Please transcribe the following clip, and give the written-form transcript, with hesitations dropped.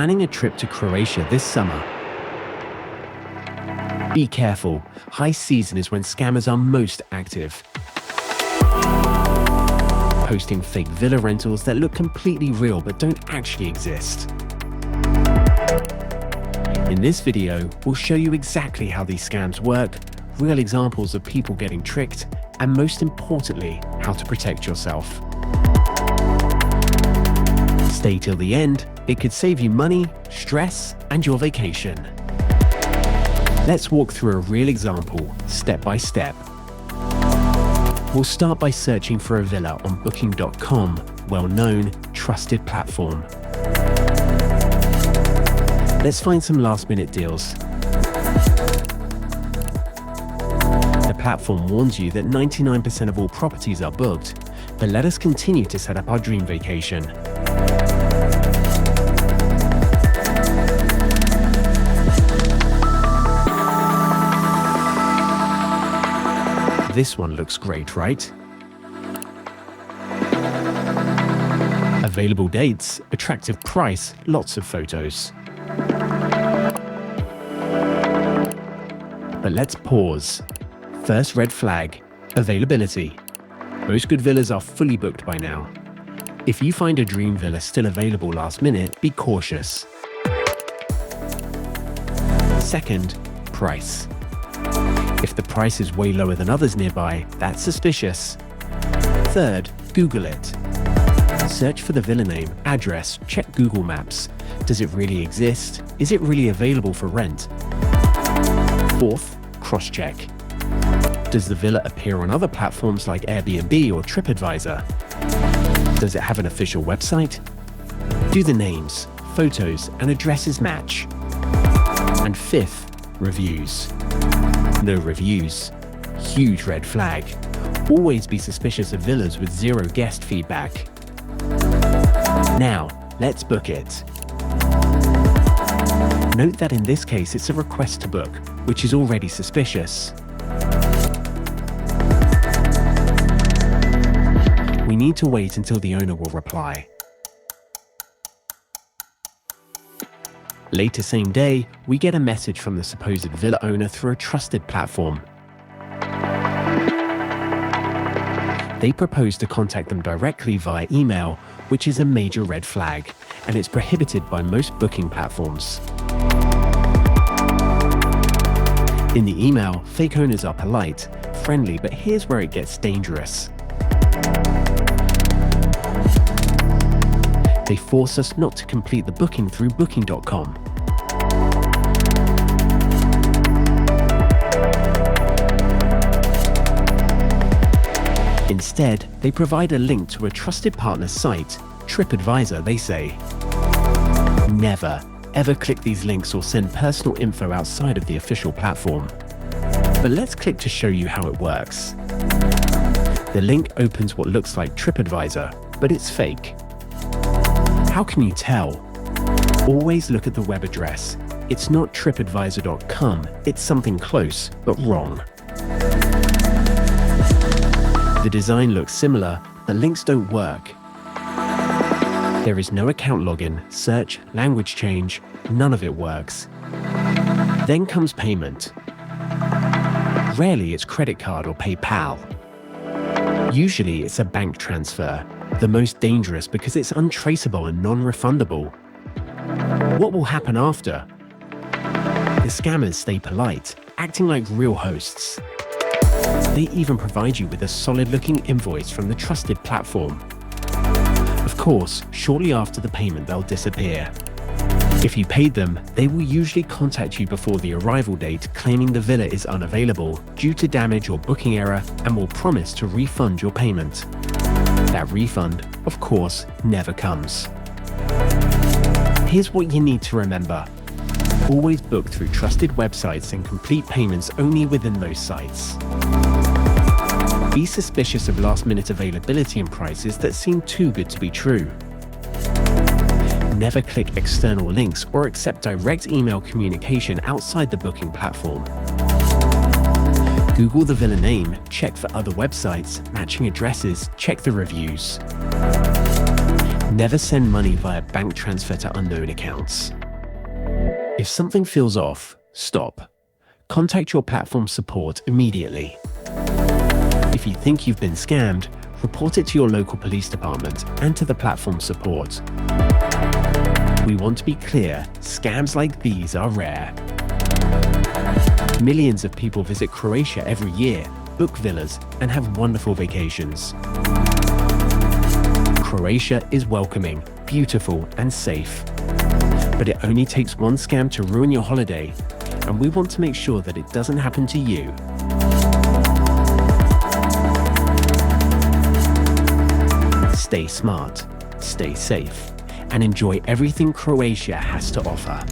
planning a trip to Croatia this summer. Be careful, high season is when scammers are most active, posting fake villa rentals that look completely real but don't actually exist. In this video, we'll show you exactly how these scams work, real examples of people getting tricked, and most importantly, how to protect yourself. Stay till the end, it could save you money, stress, and your vacation. Let's walk through a real example, step by step. We'll start by searching for a villa on Booking.com, well-known, trusted platform. Let's find some last-minute deals. The platform warns you that 99% of all properties are booked, but let us continue to set up our dream vacation. This one looks great, right? Available dates, attractive price, lots of photos. But let's pause. First red flag, availability. Most good villas are fully booked by now. If you find a dream villa still available last minute, be cautious. Second, price. If the price is way lower than others nearby, that's suspicious. Third, Google it. Search for the villa name, address, check Google Maps. Does it really exist? Is it really available for rent? Fourth, cross-check. Does the villa appear on other platforms like Airbnb or TripAdvisor? Does it have an official website? Do the names, photos, and addresses match? And fifth, reviews. No reviews. Huge red flag. Always be suspicious of villas with zero guest feedback. Now, let's book it. Note that in this case it's a request to book, which is already suspicious. We need to wait until the owner will reply. Later same day, we get a message from the supposed villa owner through a trusted platform. They propose to contact them directly via email, which is a major red flag, and it's prohibited by most booking platforms. In the email, fake owners are polite, friendly, but here's where it gets dangerous. They force us not to complete the booking through Booking.com. Instead, they provide a link to a trusted partner site, TripAdvisor, they say. Never, ever click these links or send personal info outside of the official platform. But let's click to show you how it works. The link opens what looks like TripAdvisor, but it's fake. How can you tell? Always look at the web address. It's not tripadvisor.com, it's something close, but wrong. The design looks similar, the links don't work. There is no account login, search, language change, none of it works. Then comes payment. Rarely it's credit card or PayPal. Usually it's a bank transfer, the most dangerous because it's untraceable and non-refundable. What will happen after? The scammers stay polite, acting like real hosts. They even provide you with a solid-looking invoice from the trusted platform. Of course, shortly after the payment they'll disappear. If you paid them, they will usually contact you before the arrival date claiming the villa is unavailable due to damage or booking error and will promise to refund your payment. That refund, of course, never comes. Here's what you need to remember. Always book through trusted websites and complete payments only within those sites. Be suspicious of last-minute availability and prices that seem too good to be true. Never click external links or accept direct email communication outside the booking platform. Google the villa name, check for other websites, matching addresses, check the reviews. Never send money via bank transfer to unknown accounts. If something feels off, stop. Contact your platform support immediately. If you think you've been scammed, report it to your local police department and to the platform support. We want to be clear, scams like these are rare. Millions of people visit Croatia every year, book villas, and have wonderful vacations. Croatia is welcoming, beautiful, and safe. But it only takes one scam to ruin your holiday, and we want to make sure that it doesn't happen to you. Stay smart, stay safe, and enjoy everything Croatia has to offer.